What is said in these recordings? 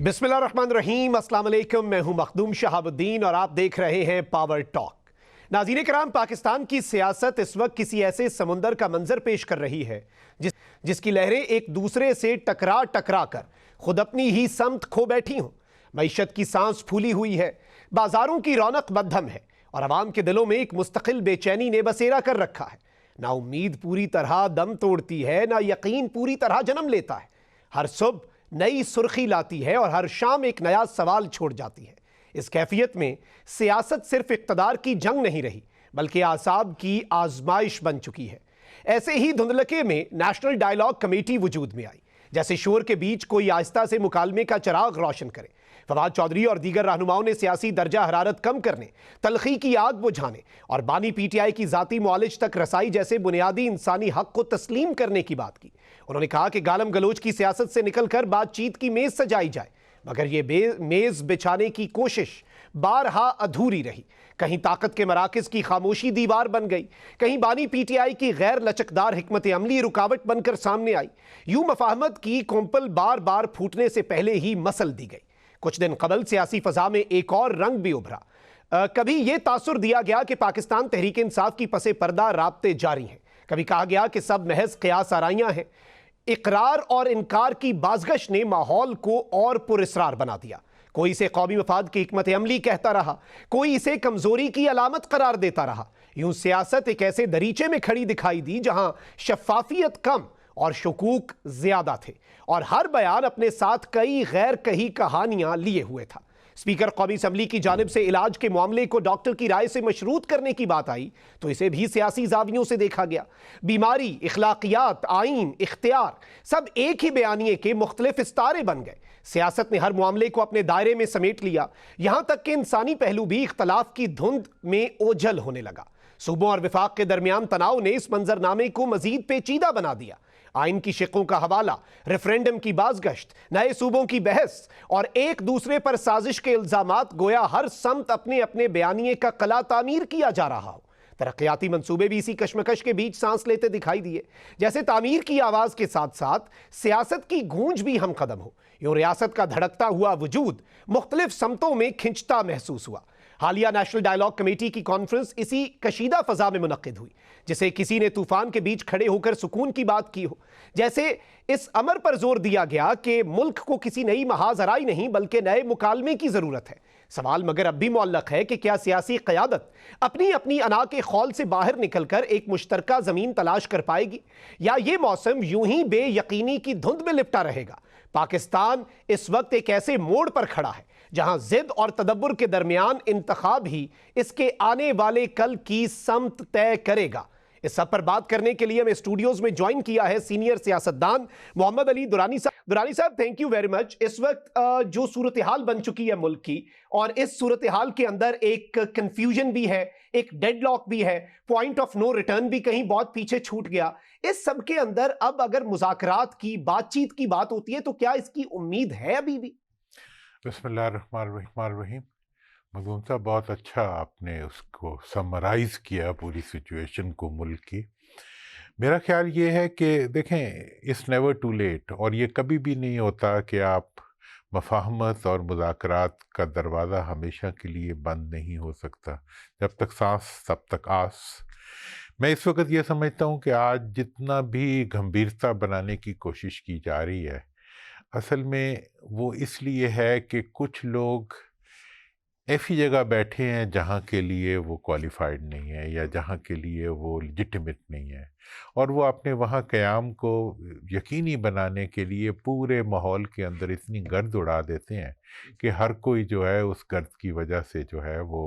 बिस्मिल्लाहिर्रहमानिर्रहीम, अस्सलाम वालेकुम। मैं हूं मखदूम शहाबुद्दीन और आप देख रहे हैं पावर टॉक। नाज़रीन कराम, पाकिस्तान की सियासत इस वक्त किसी ऐसे समुंदर का मंजर पेश कर रही है जिसकी लहरें एक दूसरे से टकरा टकरा कर खुद अपनी ही समत खो बैठी हों। मईशत की सांस फूली हुई है, बाजारों की रौनक मद्धम है और आवाम के दिलों में एक मुस्तकिल बेचैनी ने बसेरा कर रखा है। ना उम्मीद पूरी तरह दम तोड़ती है, ना यकीन पूरी तरह जन्म लेता है। हर सुबह नई सुर्खी लाती है और हर शाम एक नया सवाल छोड़ जाती है। इस कैफियत में सियासत सिर्फ इक़्तिदार की जंग नहीं रही, बल्कि आसाब की आजमाइश बन चुकी है। ऐसे ही धुंधलके में नेशनल डायलॉग कमेटी वजूद में आई, जैसे शोर के बीच कोई आहिस्ता से मुकालमे का चिराग रोशन करे। फवाद चौधरी और दीगर रहनुमाओं ने सियासी दर्जा हरारत कम करने, तलखी की आग बुझाने और बानी पीटीआई की जाती मुआलिज तक रसाई जैसे बुनियादी इंसानी हक को तस्लीम करने की बात की। उन्होंने कहा कि गालम गलोच की सियासत से निकलकर बातचीत की मेज सजाई जाए, मगर ये मेज बिछाने की कोशिश बारहा अधूरी रही। कहीं ताकत के मराकज की खामोशी दीवार बन गई, कहीं बानी पीटीआई की गैर लचकदार हिकमत अमली रुकावट बनकर सामने आई। यूं मफाहमत की कोंपल बार बार फूटने से पहले ही मसल दी गई। कुछ दिन कबल सियासी फजा में एक और रंग भी उभरा। कभी यह तासुर दिया गया कि पाकिस्तान तहरीक इंसाफ की पसे पर्दा राब्ते जारी हैं, कभी कहा गया कि सब महज क़ियास आराइयां हैं। इकरार और इनकार की बाज़गश ने माहौल को और पुरस्रार बना दिया। कोई इसे कौमी मफाद की हिकमत अमली कहता रहा, कोई इसे कमजोरी की अलामत करार देता रहा। यूं सियासत एक ऐसे दरीचे में खड़ी दिखाई दी जहां शफाफियत कम और शकूक ज्यादा थे, और हर बयान अपने साथ कई गैर कही कहानियां लिए हुए था। स्पीकर कौमी असम्बली की जानिब से इलाज के मामले को डॉक्टर की राय से मशरूत करने की बात आई तो इसे भी सियासी जावियों से देखा गया। बीमारी, इखलाकियात, आइन, इख्तियार सब एक ही बयानिए के मुख्तलिफ इस्तारे बन गए। सियासत ने हर मामले को अपने दायरे में समेट लिया, यहां तक कि इंसानी पहलू भी इख्तलाफ की धुंध में ओझल होने लगा। सूबों और विफाक के दरमियान तनाव ने इस मंजरनामे को मजीद पेचीदा बना दिया। आइन की शिकों का हवाला, रेफरेंडम की बाज़गश्त, नए सूबों की बहस और एक दूसरे पर साजिश के इल्जामात, गोया हर समत अपने अपने बयानिए का कला तामीर किया जा रहा हो। तरक्याती मंसूबे भी इसी कशमकश के बीच सांस लेते दिखाई दिए। जैसे तामीर की आवाज के साथ साथ सियासत की गूंज भी हम कदम हो। यूं रियासत का धड़कता हुआ वजूद मुख्तलिफ समतों में खिंचता महसूस हुआ। हालिया नेशनल डायलॉग कमेटी की कॉन्फ्रेंस इसी कशीदा फजा में मुनक्किद हुई, जिसे किसी ने तूफान के बीच खड़े होकर सुकून की बात की हो। जैसे इस अमर पर जोर दिया गया कि मुल्क को किसी नई महाजराई नहीं बल्कि नए मुकालमे की जरूरत है। सवाल मगर अब भी मुअल्लक है कि क्या सियासी क़यादत अपनी अपनी अना के खौल से बाहर निकलकर एक मुश्तरका जमीन तलाश कर पाएगी, या ये मौसम यूं ही बेयकीनी की धुंध में लिपटा रहेगा। पाकिस्तान इस वक्त एक ऐसे मोड़ पर खड़ा है जहां जिद और तदब्बुर के दरमियान इंतखाब ही इसके आने वाले कल की समत तय करेगा। इस सब पर बात करने के लिए हमें स्टूडियोज में ज्वाइन किया है सीनियर सियासतदान मोहम्मद अली दुरानी साहब। दुरानी साहब, थैंक यू वेरी मच। इस वक्त जो सूरत हाल बन चुकी है मुल्क की, और इस सूरत हाल के अंदर एक कंफ्यूजन भी है, एक डेडलॉक भी है, पॉइंट ऑफ नो रिटर्न भी कहीं बहुत पीछे छूट गया। इस सब के अंदर अब अगर मुज़ाकरात की, बातचीत की बात होती है तो क्या इसकी उम्मीद है अभी भी? बिस्मिल्लाहिर्रहमानिर्रहीम। मखदूम साहब, बहुत अच्छा आपने उसको समराइज़ किया पूरी सिचुएशन को मुल्क की। मेरा ख्याल ये है कि देखें, इट्स नेवर टू लेट, और ये कभी भी नहीं होता कि आप मफाहमत और मुज़ाकरात का दरवाज़ा हमेशा के लिए बंद नहीं हो सकता। जब तक सांस तब तक आस। मैं इस वक्त ये समझता हूँ कि आज जितना भी गंभीरता बनाने की कोशिश की जा रही है, असल में वो इसलिए है कि कुछ लोग ऐसी जगह बैठे हैं जहाँ के लिए वो क्वालिफाइड नहीं है, या जहाँ के लिए वो लेजिटिमेट नहीं है, और वो अपने वहाँ क़याम को यकीनी बनाने के लिए पूरे माहौल के अंदर इतनी गर्द उड़ा देते हैं कि हर कोई जो है उस गर्द की वजह से जो है वो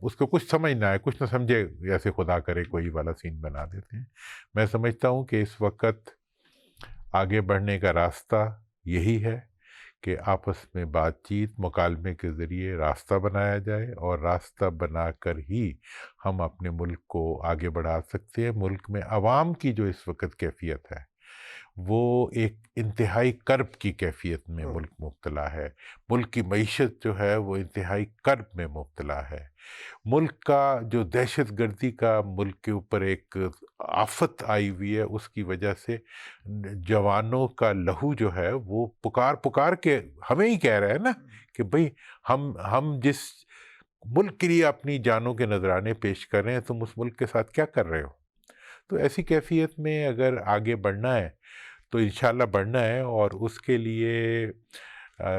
उसको कुछ समझ ना आए, कुछ ना समझे, जैसे खुदा करे कोई वाला सीन बना देते हैं। मैं समझता हूँ कि इस वक्त आगे बढ़ने का रास्ता यही है कि आपस में बातचीत, मुकालमे के ज़रिए रास्ता बनाया जाए, और रास्ता बनाकर ही हम अपने मुल्क को आगे बढ़ा सकते हैं। मुल्क में आवाम की जो इस वक्त कैफियत है وہ ایک انتہائی کرب کی کیفیت میں ملک مبتلا ہے. ملک کی معیشت جو ہے وہ انتہائی کرب میں مبتلا ہے. ملک کا جو دہشت گردی کا ملک کے اوپر ایک آفت آئی ہوئی ہے، اس کی وجہ سے جوانوں کا لہو جو ہے وہ پکار پکار کے ہمیں ہی کہہ رہا ہے نا کہ بھئی ہم جس ملک کے لیے اپنی جانوں کے نذرانے پیش کر رہے ہیں، تم اس ملک کے ساتھ کیا کر رہے ہو؟ تو ایسی کیفیت میں اگر آگے بڑھنا ہے تو انشاءاللہ بڑھنا ہے، اور اس کے لیے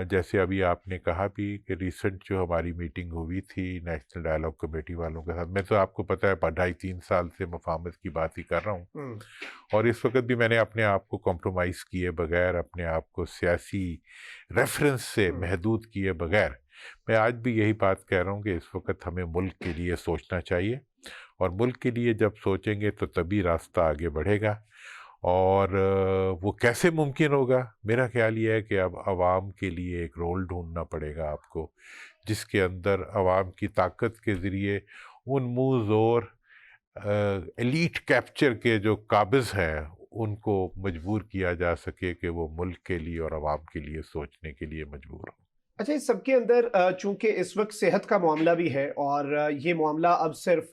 جیسے ابھی آپ نے کہا بھی کہ ریسنٹ جو ہماری میٹنگ ہوئی تھی نیشنل ڈائیلاگ کمیٹی والوں کے ساتھ، میں تو آپ کو پتہ ہے 2.5-3 سال سے مفاہمت کی بات ہی کر رہا ہوں، اور اس وقت بھی میں نے اپنے آپ کو کمپرومائز کیے بغیر، اپنے آپ کو سیاسی ریفرنس سے محدود کیے بغیر، میں آج بھی یہی بات کہہ رہا ہوں کہ اس وقت ہمیں ملک کے لیے سوچنا چاہیے، اور ملک کے لیے جب سوچیں گے تو تبھی راستہ آگے بڑھے گا. اور وہ کیسے ممکن ہوگا؟ میرا خیال یہ ہے کہ اب عوام کے لیے ایک رول ڈھونڈنا پڑے گا آپ کو، جس کے اندر عوام کی طاقت کے ذریعے ان منہ زور ایلیٹ کیپچر کے جو قابض ہیں ان کو مجبور کیا جا سکے کہ وہ ملک کے لیے اور عوام کے لیے سوچنے کے لیے مجبور ہوں. اچھا، اس سب کے اندر چونکہ اس وقت صحت کا معاملہ بھی ہے، اور یہ معاملہ اب صرف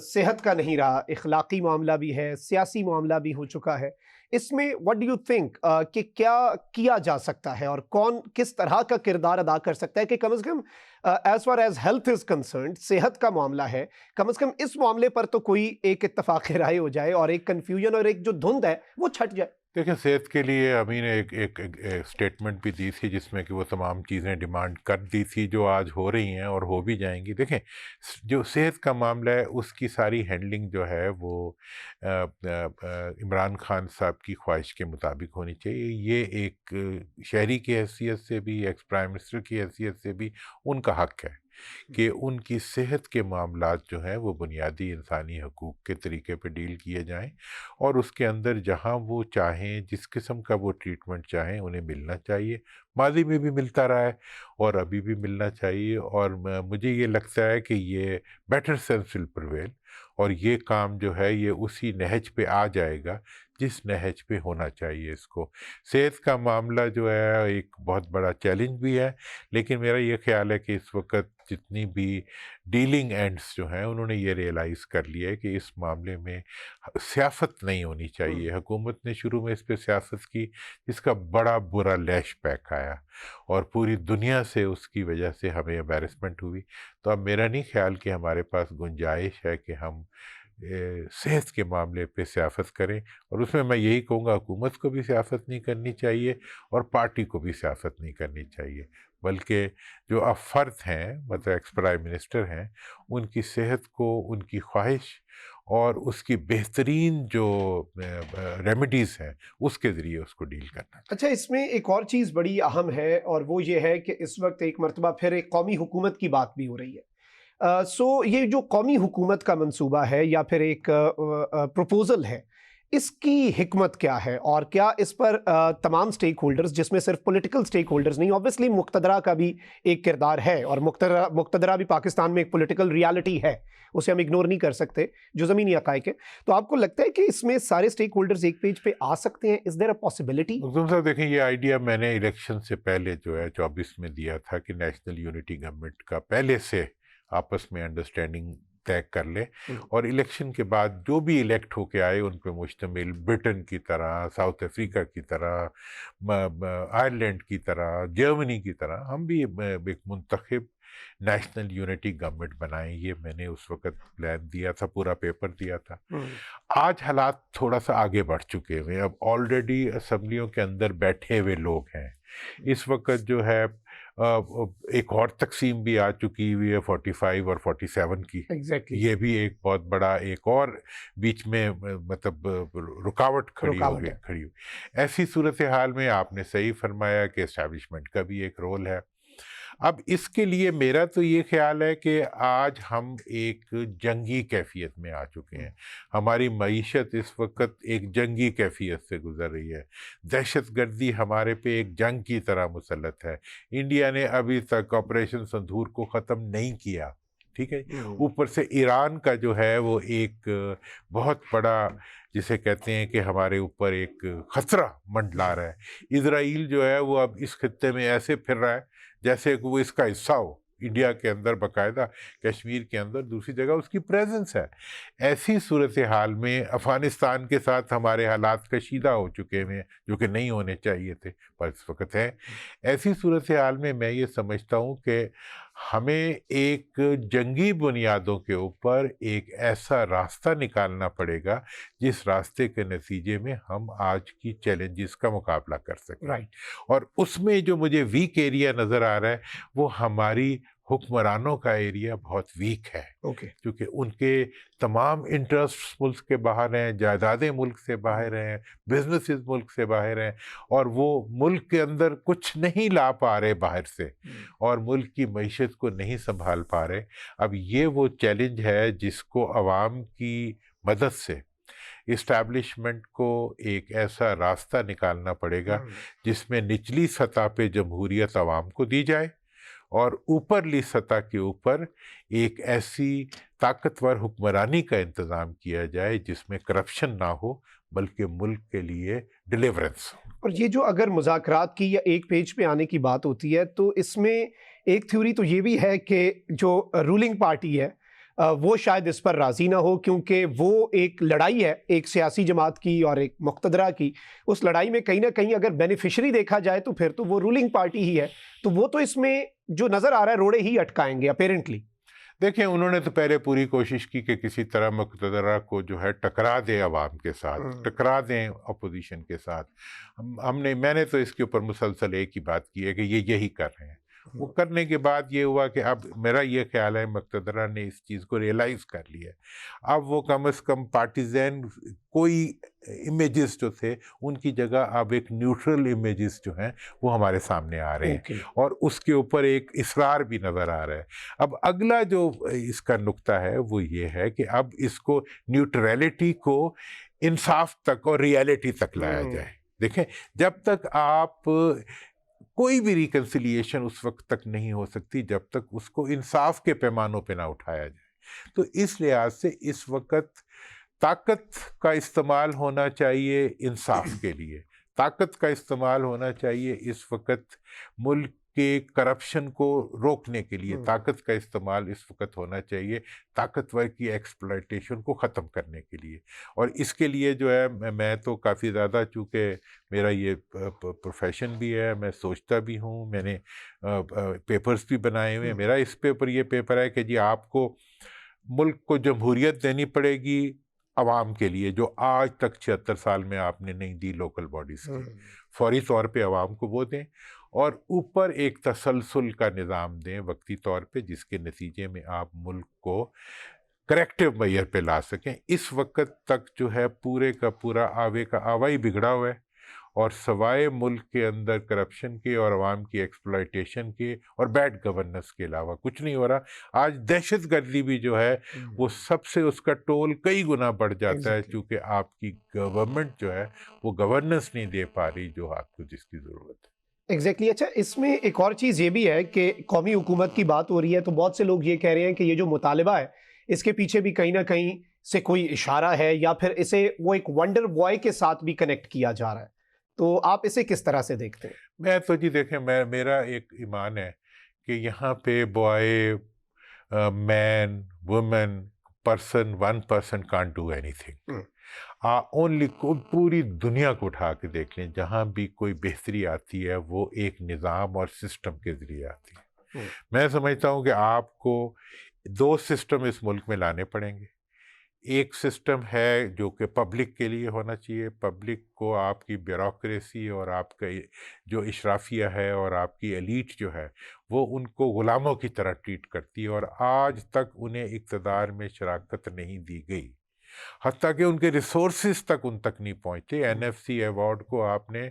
صحت کا نہیں رہا، اخلاقی معاملہ بھی ہے، سیاسی معاملہ بھی ہو چکا ہے. اس میں what do you think کہ کیا کیا جا سکتا ہے، اور کون کس طرح کا کردار ادا کر سکتا ہے کہ کم از کم as far as health is concerned، صحت کا معاملہ ہے، کم از کم اس معاملے پر تو کوئی ایک اتفاق رائے ہو جائے اور ایک کنفیوژن اور ایک جو دھند ہے وہ چھٹ جائے. دیکھیں، صحت کے لیے امی نے ایک اسٹیٹمنٹ بھی دی تھی جس میں کہ وہ تمام چیزیں ڈیمانڈ کر دی تھی جو آج ہو رہی ہیں اور ہو بھی جائیں گی. دیکھیں، جو صحت کا معاملہ ہے اس کی ساری ہینڈلنگ جو ہے وہ عمران خان صاحب کی خواہش کے مطابق ہونی چاہیے. یہ ایک شہری کی حیثیت سے بھی، ایکس پرائم منسٹر کی حیثیت سے بھی ان کا حق ہے کہ ان کی صحت کے معاملات جو ہیں وہ بنیادی انسانی حقوق کے طریقے پہ ڈیل کیے جائیں، اور اس کے اندر جہاں وہ چاہیں، جس قسم کا وہ ٹریٹمنٹ چاہیں، انہیں ملنا چاہیے. ماضی میں بھی ملتا رہا ہے اور ابھی بھی ملنا چاہیے، اور مجھے یہ لگتا ہے کہ یہ بیٹر سینس ول پریویل، اور یہ کام جو ہے یہ اسی نہج پہ آ جائے گا جس نہج پہ ہونا چاہیے. اس کو صحت کا معاملہ جو ہے ایک بہت بڑا چیلنج بھی ہے، لیکن میرا یہ خیال ہے کہ اس وقت جتنی بھی ڈیلنگ اینڈس جو ہیں انہوں نے یہ ریئلائز کر لیا ہے کہ اس معاملے میں سیاست نہیں ہونی چاہیے. حکومت نے شروع میں اس پہ سیاست کی جس کا بڑا برا لیش پیک آیا، اور پوری دنیا سے اس کی وجہ سے ہمیں امبیرسمنٹ ہوئی. تو اب میرا نہیں خیال کہ ہمارے پاس گنجائش ہے کہ ہم صحت کے معاملے پہ سیاست کریں، اور اس میں یہی کہوں گا حکومت کو بھی سیاست نہیں کرنی چاہیے اور پارٹی کو بھی سیاست نہیں کرنی چاہیے، بلکہ جو اب فرد ہیں، مطلب ایکس پرائم منسٹر ہیں، ان کی صحت کو، ان کی خواہش اور اس کی بہترین جو ریمیڈیز ہیں اس کے ذریعے اس کو ڈیل کرنا. اچھا، اس میں ایک اور چیز بڑی اہم ہے، اور وہ یہ ہے کہ اس وقت ایک مرتبہ پھر ایک قومی حکومت کی بات بھی ہو رہی ہے. یہ جو قومی حکومت کا منصوبہ ہے یا پھر ایک پروپوزل ہے، اس کی حکمت کیا ہے، اور کیا اس پر تمام سٹیک ہولڈرز، جس میں صرف پولیٹیکل سٹیک ہولڈرز نہیں، اوبویسلی مقتدرہ کا بھی ایک کردار ہے، اور مقتدرہ بھی پاکستان میں ایک پولیٹیکل ریالٹی ہے، اسے ہم اگنور نہیں کر سکتے، جو زمینی حقائق ہے. تو آپ کو لگتا ہے کہ اس میں سارے سٹیک ہولڈرز ایک پیج پہ آ سکتے ہیں؟ از دیر اے پاسبلٹی؟ مخدوم صاحب دیکھیں، یہ آئیڈیا میں نے الیکشن سے پہلے جو ہے 24 میں دیا تھا کہ نیشنل یونٹی گورنمنٹ کا پہلے سے آپس میں انڈرسٹینڈنگ طے کر لے، اور الیکشن کے بعد جو بھی الیکٹ ہو کے آئے ان پہ مشتمل برٹن کی طرح، ساؤتھ افریقہ کی طرح، آئرلینڈ کی طرح، جرمنی کی طرح ہم بھی ایک منتخب نیشنل یونٹی گورنمنٹ بنائیں. یہ میں نے اس وقت پلان دیا تھا، پورا پیپر دیا تھا. آج حالات تھوڑا سا آگے بڑھ چکے ہوئے، اب آلریڈی اسمبلیوں کے اندر بیٹھے ہوئے لوگ ہیں. اس وقت جو ہے ایک اور تقسیم بھی آ چکی ہوئی ہے 45 اور 47 کی. یہ بھی ایک بہت بڑا ایک اور بیچ میں مطلب رکاوٹ کھڑی ہوئی. ایسی صورتحال میں آپ نے صحیح فرمایا کہ اسٹیبلشمنٹ کا بھی ایک رول ہے. اب اس کے لیے میرا تو یہ خیال ہے کہ آج ہم ایک جنگی کیفیت میں آ چکے ہیں. ہماری معیشت اس وقت ایک جنگی کیفیت سے گزر رہی ہے. دہشت گردی ہمارے پہ ایک جنگ کی طرح مسلط ہے. انڈیا نے ابھی تک آپریشن سندھور کو ختم نہیں کیا. ٹھیک ہے. اوپر سے ایران کا جو ہے وہ ایک بہت بڑا جسے کہتے ہیں کہ ہمارے اوپر ایک خطرہ منڈلا رہا ہے. اسرائیل جو ہے وہ اب اس خطے میں ایسے پھر رہا ہے جیسے کہ وہ اس کا حصہ ہو. انڈیا کے اندر باقاعدہ کشمیر کے اندر دوسری جگہ اس کی پریزنس ہے. ایسی صورتحال میں افغانستان کے ساتھ ہمارے حالات کشیدہ ہو چکے ہیں جو کہ نہیں ہونے چاہیے تھے پر اس وقت ہیں. ایسی صورتحال میں یہ سمجھتا ہوں کہ ہمیں ایک جنگی بنیادوں کے اوپر ایک ایسا راستہ نکالنا پڑے گا جس راستے کے نتیجے میں ہم آج کی چیلنجز کا مقابلہ کر سکیں. اور اس میں جو مجھے ویک ایریا نظر آ رہا ہے وہ ہماری حکمرانوں کا ایریا بہت ویک ہے. کیونکہ ان کے تمام انٹرسٹ ملک کے باہر ہیں, جائیدادیں ملک سے باہر ہیں, بزنسز ملک سے باہر ہیں, اور وہ ملک کے اندر کچھ نہیں لا پا رہے باہر سے, اور ملک کی معیشت کو نہیں سنبھال پا رہے. اب یہ وہ چیلنج ہے جس کو عوام کی مدد سے اسٹیبلشمنٹ کو ایک ایسا راستہ نکالنا پڑے گا جس میں نچلی سطح پہ جمہوریت عوام کو دی جائے اور اوپرلی سطح کے اوپر ایک ایسی طاقتور حکمرانی کا انتظام کیا جائے جس میں کرپشن نہ ہو بلکہ ملک کے لیے ڈیلیورنس ہو. اور یہ جو اگر مذاکرات کی یا ایک پیج پہ آنے کی بات ہوتی ہے تو اس میں ایک تھیوری تو یہ بھی ہے کہ جو رولنگ پارٹی ہے وہ شاید اس پر راضی نہ ہو, کیونکہ وہ ایک لڑائی ہے ایک سیاسی جماعت کی اور ایک مقتدرہ کی. اس لڑائی میں کہیں نہ کہیں اگر بینیفیشری دیکھا جائے تو پھر تو وہ رولنگ پارٹی ہی ہے. تو وہ تو اس میں جو نظر آ رہا ہے روڑے ہی اٹکائیں گے اپیرنٹلی. دیکھیں انہوں نے تو پہلے پوری کوشش کی کہ کسی طرح مقتدرہ کو جو ہے ٹکرا دیں عوام کے ساتھ, ٹکرا دیں اپوزیشن کے ساتھ. میں نے تو اس کے اوپر مسلسل ایک ہی بات کی ہے کہ یہی کر رہے ہیں. وہ کرنے کے بعد یہ ہوا کہ اب میرا یہ خیال ہے مقتدرہ نے اس چیز کو ریئلائز کر لیا ہے. اب وہ کم از کم پارٹیزین کوئی امیجز جو تھے ان کی جگہ اب ایک نیوٹرل امیجز جو ہیں وہ ہمارے سامنے آ رہے ہیں, اور اس کے اوپر ایک اصرار بھی نظر آ رہا ہے. اب اگلا جو اس کا نقطہ ہے وہ یہ ہے کہ اب اس کو نیوٹرلٹی کو انصاف تک اور ریئلٹی تک لایا جائے. دیکھیں جب تک آپ کوئی بھی ریکنسیلیشن اس وقت تک نہیں ہو سکتی جب تک اس کو انصاف کے پیمانوں پہ نہ اٹھایا جائے. تو اس لحاظ سے اس وقت طاقت کا استعمال ہونا چاہیے انصاف کے لیے, طاقت کا استعمال ہونا چاہیے اس وقت ملک کے کرپشن کو روکنے کے لیے, طاقت کا استعمال اس وقت ہونا چاہیے طاقتور کی ایکسپلائٹیشن کو ختم کرنے کے لیے. اور اس کے لیے جو ہے میں تو کافی زیادہ, چونکہ میرا یہ پروفیشن بھی ہے, میں سوچتا بھی ہوں, میں نے پیپرز بھی بنائے ہوئے ہیں. میرا اس پیپر یہ پیپر ہے کہ جی آپ کو ملک کو جمہوریت دینی پڑے گی عوام کے لیے جو آج تک 76 سال میں آپ نے نہیں دی لوکل باڈیز کی. فوری طور پہ عوام کو وہ دیں اور اوپر ایک تسلسل کا نظام دیں وقتی طور پہ جس کے نتیجے میں آپ ملک کو کریکٹیو میئر پہ لا سکیں. اس وقت تک جو ہے پورے کا پورا آوے کا آوا ہی بگڑا ہوا ہے, اور سوائے ملک کے اندر کرپشن کے اور عوام کی ایکسپلائٹیشن کے اور بیڈ گورننس کے علاوہ کچھ نہیں ہو رہا. آج دہشت گردی بھی جو ہے وہ سب سے اس کا ٹول کئی گنا بڑھ جاتا ہے, چونکہ آپ کی گورنمنٹ جو ہے وہ گورننس نہیں دے پا رہی جو آپ کو جس کی ضرورت ہے. ایگزیکٹلی. اچھا اس میں ایک اور چیز یہ بھی ہے کہ قومی حکومت کی بات ہو رہی ہے تو بہت سے لوگ یہ کہہ رہے ہیں کہ یہ جو مطالبہ ہے اس کے پیچھے بھی کہیں نہ کہیں سے کوئی اشارہ ہے یا پھر اسے وہ ایک ونڈر بوائے کے ساتھ بھی کنیکٹ کیا جا رہا ہے. تو آپ اسے کس طرح سے دیکھتے ہیں؟ میں تو جی دیکھیں میرا ایک ایمان ہے کہ یہاں پہ boy, man, woman, person, one person can't do anything. Only پوری دنیا کو اٹھا کے دیکھ لیں, جہاں بھی کوئی بہتری آتی ہے وہ ایک نظام اور سسٹم کے ذریعے آتی ہے. میں سمجھتا ہوں کہ آپ کو 2 سسٹم اس ملک میں لانے پڑیں گے. ایک سسٹم ہے جو کہ پبلک کے لیے ہونا چاہیے. پبلک کو آپ کی بیوروکریسی اور آپ کا جو اشرافیہ ہے اور آپ کی ایلیٹ جو ہے وہ ان کو غلاموں کی طرح ٹریٹ کرتی ہے, اور آج تک انہیں اقتدار میں شراکت نہیں دی گئی, حتیٰ کہ ان کے ریسورسز تک ان تک نہیں پہنچتے. NFC ایوارڈ کو آپ نے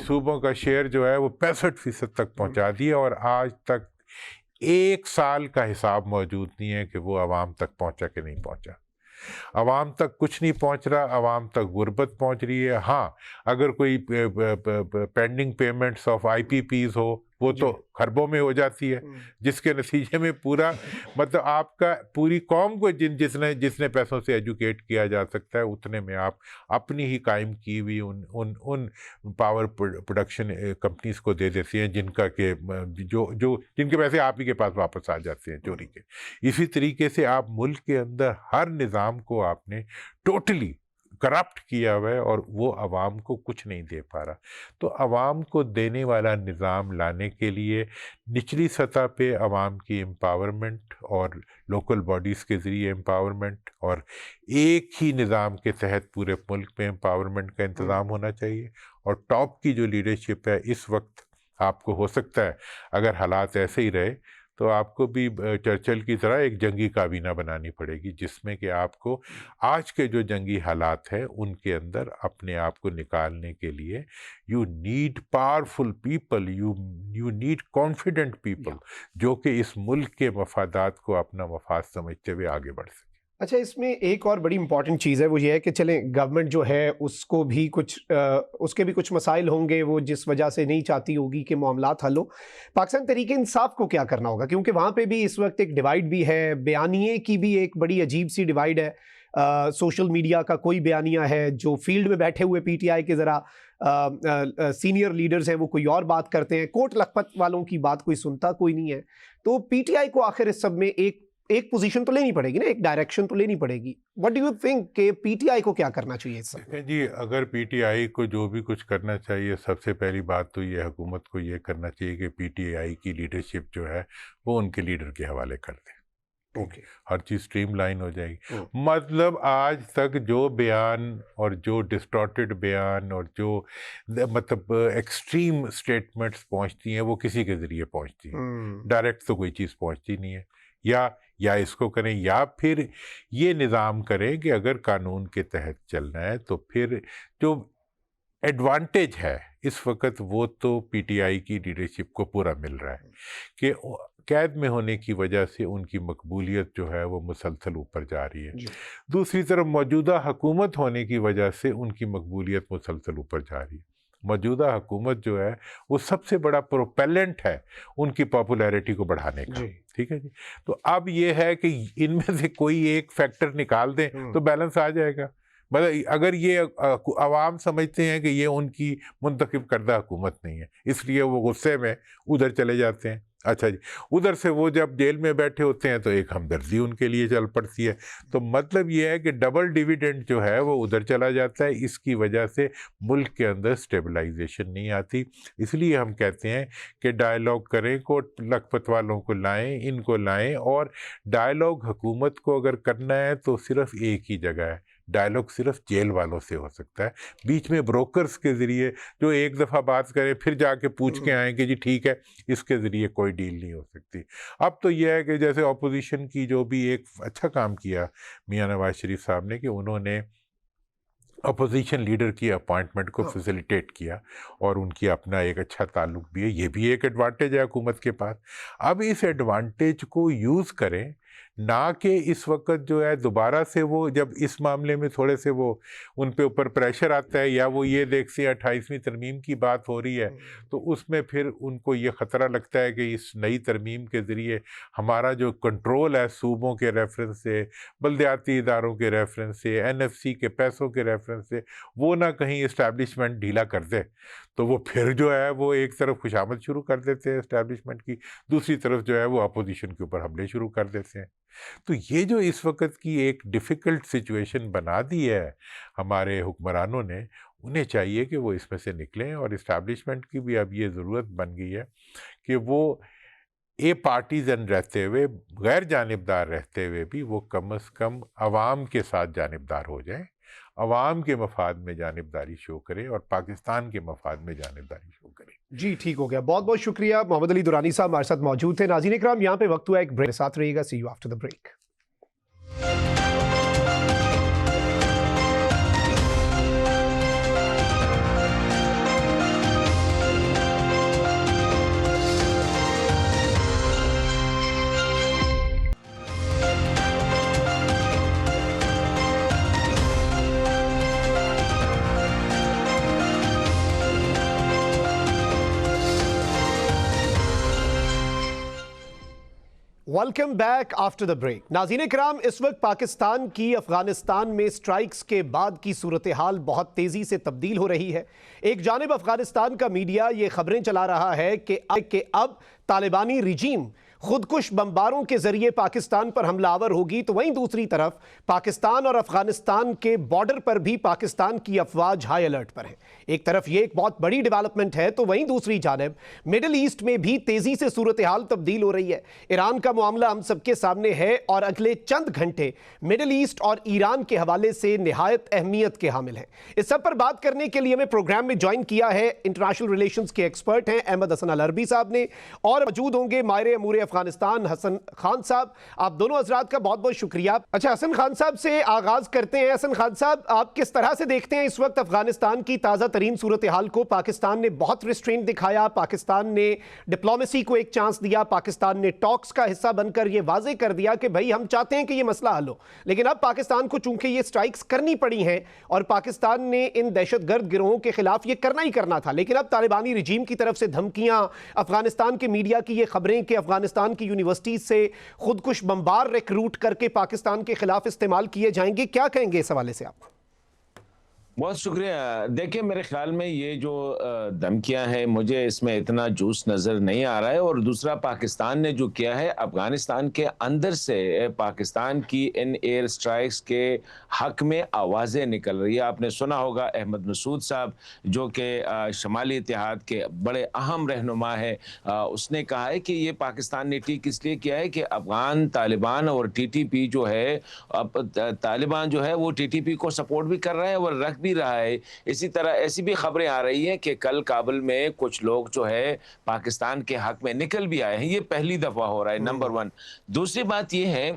صوبوں کا شیئر جو ہے وہ 65% تک پہنچا دیا, اور آج تک 1 سال کا حساب موجود نہیں ہے کہ وہ عوام تک پہنچا کہ نہیں پہنچا. عوام تک کچھ نہیں پہنچ رہا, عوام تک غربت پہنچ رہی ہے. ہاں اگر کوئی پینڈنگ پیمنٹس آف IPPs ہو وہ تو خربوں میں ہو جاتی ہے، جس کے نتیجے میں پورا مطلب آپ کا پوری قوم کو جتنے پیسوں سے ایجوکیٹ کیا جا سکتا ہے اتنے میں آپ اپنی ہی قائم کی ہوئی ان پاور پروڈکشن کمپنیز کو دے دیتے ہیں، جن کا کہ جن کے پیسے آپ ہی کے پاس واپس آ جاتے ہیں چوری کے۔ اسی طریقے سے آپ ملک کے اندر ہر نظام کو آپ نے ٹوٹلی کرپٹ کیا ہوا ہے اور وہ عوام کو کچھ نہیں دے پا رہا۔ تو عوام کو دینے والا نظام لانے کے لیے نچلی سطح پہ عوام کی امپاورمنٹ اور لوکل باڈیز کے ذریعے امپاورمنٹ اور ایک ہی نظام کے تحت پورے ملک میں امپاورمنٹ کا انتظام ہونا چاہیے، اور ٹاپ کی جو لیڈرشپ ہے اس وقت آپ کو ہو سکتا ہے اگر حالات ایسے ہی رہے تو آپ کو بھی چرچل کی طرح ایک جنگی کابینہ بنانی پڑے گی، جس میں کہ آپ کو آج کے جو جنگی حالات ہیں ان کے اندر اپنے آپ کو نکالنے کے لیے you need powerful people, you need confident people جو کہ اس ملک کے مفادات کو اپنا مفاد سمجھتے ہوئے آگے بڑھ سکیں۔ اچھا، اس میں ایک اور بڑی امپورٹنٹ چیز ہے، وہ یہ ہے کہ چلیں گورنمنٹ جو ہے اس کو بھی اس کے بھی کچھ مسائل ہوں گے، وہ جس وجہ سے نہیں چاہتی ہوگی کہ معاملات حل ہو۔ پاکستان تحریک انصاف کو کیا کرنا ہوگا؟ کیونکہ وہاں پہ بھی اس وقت ایک ڈیوائیڈ بھی ہے، بیانیے کی بھی ایک بڑی عجیب سی ڈیوائیڈ ہے۔ سوشل میڈیا کا کوئی بیانیہ ہے، جو فیلڈ میں بیٹھے ہوئے پی ٹی آئی کے ذرا سینئر لیڈرز ہیں وہ کوئی اور بات کرتے ہیں، کوٹ لکھپت والوں کی بات کوئی سنتا کوئی نہیں ہے۔ تو پی ٹی آئی کو آخر اس سب میں ایک پوزیشن تو لینی پڑے گی نا، ایک ڈائریکشن تو لینی پڑے گی۔ وٹ ڈو یو تھنک کہ پی ٹی آئی کو کیا کرنا چاہیے اس سب میں؟ جی، اگر پی ٹی آئی کو جو بھی کچھ کرنا چاہیے، سب سے پہلی بات تو یہ حکومت کو یہ کرنا چاہیے کہ پی ٹی آئی کی لیڈرشپ جو ہے وہ ان کے لیڈر کے حوالے کر دے۔ ہر چیز سٹریم لائن ہو جائے گی۔ مطلب آج تک جو بیان اور جو ڈسٹارٹڈ بیان اور جو مطلب ایکسٹریم سٹیٹمنٹس پہنچتی ہیں وہ کسی کے ذریعے پہنچتی ہیں، ڈائریکٹ تو کوئی چیز پہنچتی نہیں ہے۔ یا اس کو کریں، یا پھر یہ نظام کریں کہ اگر قانون کے تحت چلنا ہے تو پھر جو ایڈوانٹیج ہے اس وقت وہ تو پی ٹی آئی کی لیڈرشپ کو پورا مل رہا ہے کہ قید میں ہونے کی وجہ سے ان کی مقبولیت جو ہے وہ مسلسل اوپر جا رہی ہے۔ دوسری طرف موجودہ حکومت ہونے کی وجہ سے ان کی مقبولیت مسلسل اوپر جا رہی ہے۔ موجودہ حکومت جو ہے وہ سب سے بڑا پروپیلنٹ ہے ان کی پاپولیرٹی کو بڑھانے کا، ٹھیک ہے جی۔ تو اب یہ ہے کہ ان میں سے کوئی ایک فیکٹر نکال دیں تو بیلنس آ جائے گا۔ مطلب اگر یہ عوام سمجھتے ہیں کہ یہ ان کی منتخب کردہ حکومت نہیں ہے، اس لیے وہ غصے میں ادھر چلے جاتے ہیں، اچھا جی، ادھر سے وہ جب جیل میں بیٹھے ہوتے ہیں تو ایک ہمدردی ان کے لیے چل پڑتی ہے۔ تو مطلب یہ ہے کہ ڈبل ڈیویڈنڈ جو ہے وہ ادھر چلا جاتا ہے، اس کی وجہ سے ملک کے اندر سٹیبلائزیشن نہیں آتی۔ اس لیے ہم کہتے ہیں کہ ڈائیلاگ کریں، کوٹ لکھپت والوں کو لائیں، ان کو لائیں، اور ڈائیلاگ حکومت کو اگر کرنا ہے تو صرف ایک ہی جگہ ہے، ڈائیلاگ صرف جیل والوں سے ہو سکتا ہے۔ بیچ میں بروکرز کے ذریعے جو ایک دفعہ بات کریں پھر جا کے پوچھ کے آئیں کہ جی ٹھیک ہے، اس کے ذریعے کوئی ڈیل نہیں ہو سکتی۔ اب تو یہ ہے کہ جیسے اپوزیشن کی جو بھی ایک اچھا کام کیا میاں نواز شریف صاحب نے کہ انہوں نے اپوزیشن لیڈر کی اپوائنٹمنٹ کو فیسیلیٹیٹ کیا، اور ان کی اپنا ایک اچھا تعلق بھی ہے، یہ بھی ایک ایڈوانٹیج ہے حکومت کے پاس۔ اب اس ایڈوانٹیج کو یوز کریں، نہ کہ اس وقت جو ہے دوبارہ سے وہ جب اس معاملے میں تھوڑے سے وہ ان پہ اوپر پریشر آتا ہے، یا وہ یہ دیکھتے ہیں 28ویں ترمیم کی بات ہو رہی ہے تو اس میں پھر ان کو یہ خطرہ لگتا ہے کہ اس نئی ترمیم کے ذریعے ہمارا جو کنٹرول ہے صوبوں کے ریفرنس سے، بلدیاتی اداروں کے ریفرنس سے، این ایف سی کے پیسوں کے ریفرنس سے، وہ نہ کہیں اسٹیبلشمنٹ ڈھیلا کر دے، تو وہ پھر جو ہے وہ ایک طرف خوشامد شروع کر دیتے ہیں اسٹیبلشمنٹ کی، دوسری طرف جو ہے وہ اپوزیشن کے اوپر حملے شروع کر دیتے ہیں۔ تو یہ جو اس وقت کی ایک ڈیفیکلٹ سچویشن بنا دی ہے ہمارے حکمرانوں نے، انہیں چاہیے کہ وہ اس میں سے نکلیں، اور اسٹیبلشمنٹ کی بھی اب یہ ضرورت بن گئی ہے کہ وہ اے پارٹیزن رہتے ہوئے، غیر جانبدار رہتے ہوئے بھی وہ کم از کم عوام کے ساتھ جانبدار ہو جائیں، عوام کے مفاد میں جانبداری شو کرے اور پاکستان کے مفاد میں جانبداری شو کرے۔ جی ٹھیک ہو گیا، بہت بہت شکریہ۔ محمد علی درانی صاحب ہمارے ساتھ موجود تھے۔ ناظرین اکرام، یہاں پہ وقت ہوا ایک بریک، ساتھ رہیے گا، see you after the break. Welcome back after the break. नाज़रीन इकराम, इस वक्त पाकिस्तान की अफगानिस्तान में स्ट्राइक्स के बाद की सूरत हाल बहुत तेज़ी से तब्दील हो रही है। एक जानिब अफगानिस्तान का मीडिया ये खबरें चला रहा है कि अब तालिबानी रिजीम खुदकुश बमबारों के जरिए पाकिस्तान पर हमलावर होगी, तो वहीं दूसरी तरफ पाकिस्तान और अफगानिस्तान के बॉर्डर पर भी पाकिस्तान की अफवाज हाई अलर्ट पर है। एक तरफ ये एक बहुत बड़ी डेवलपमेंट है, तो वहीं दूसरी जानिब मिडिल ईस्ट में भी तेजी से सूरत हाल तब्दील हो रही है। ईरान का मामला हम सबके सामने है और अगले चंद घंटे मिडिल ईस्ट और ईरान के हवाले से निहायत अहमियत के हामिल हैं। इस सब पर बात करने के लिए हमें प्रोग्राम में ज्वाइन किया है इंटरनेशनल रिलेशंस के एक्सपर्ट हैं अहमद हसन अल अरबी साहब ने, और मौजूद होंगे माहिर अमूर अफगानिस्तान हसन खान साहब। आप दोनों हजरात का बहुत बहुत शुक्रिया। अच्छा, हसन खान साहब से आगाज करते हैं। हसन खान साहब, आप किस तरह से देखते हैं इस वक्त अफगानिस्तान की ताज़ा तरीन सूरत हाल को? पाकिस्तान ने बहुत रिस्ट्रेंट दिखाया, पाकिस्तान ने डिप्लोमेसी को एक चांस दिया, पाकिस्तान ने टॉक्स का हिस्सा बनकर यह वाजे कर दिया कि भाई हम चाहते हैं कि यह मसला हल हो। लेकिन अब पाकिस्तान को चूंकि ये स्ट्राइक्स करनी पड़ी हैं और पाकिस्तान ने इन दहशतगर्द गिरोहों के खिलाफ ये करना ही करना था, लेकिन अब तालिबानी रिजीम की तरफ से धमकियां, अफगानिस्तान के मीडिया की ये खबरें कि अफगानिस्तान की यूनिवर्सिटी से खुदकुश बमबार रिक्रूट करके पाकिस्तान के खिलाफ इस्तेमाल किए जाएंगे, क्या कहेंगे इस हवाले से आप? बहुत शुक्रिया। देखिए, मेरे ख्याल में ये जो धमकियां हैं, मुझे इसमें इतना जूस नज़र नहीं आ रहा है। और दूसरा, पाकिस्तान ने जो किया है, अफगानिस्तान के अंदर से पाकिस्तान की इन एयर स्ट्राइक्स के हक में आवाज़ें निकल रही है। आपने सुना होगा अहमद मसूद साहब, जो कि शमाली इत्तेहाद के बड़े अहम रहनुमा है, उसने कहा है कि ये पाकिस्तान ने ठीक इसलिए किया है कि अफगान तालिबान और TTP जो है, अब तालिबान जो है वो TTP को सपोर्ट भी कर रहा है और रख भी रहा है। इसी तरह ऐसी भी खबरें आ रही हैं कि कल काबुल में कुछ लोग जो है पाकिस्तान के हक में निकल भी आए हैं। ये पहली दफा हो रहा है, नंबर वन। दूसरी बात ये है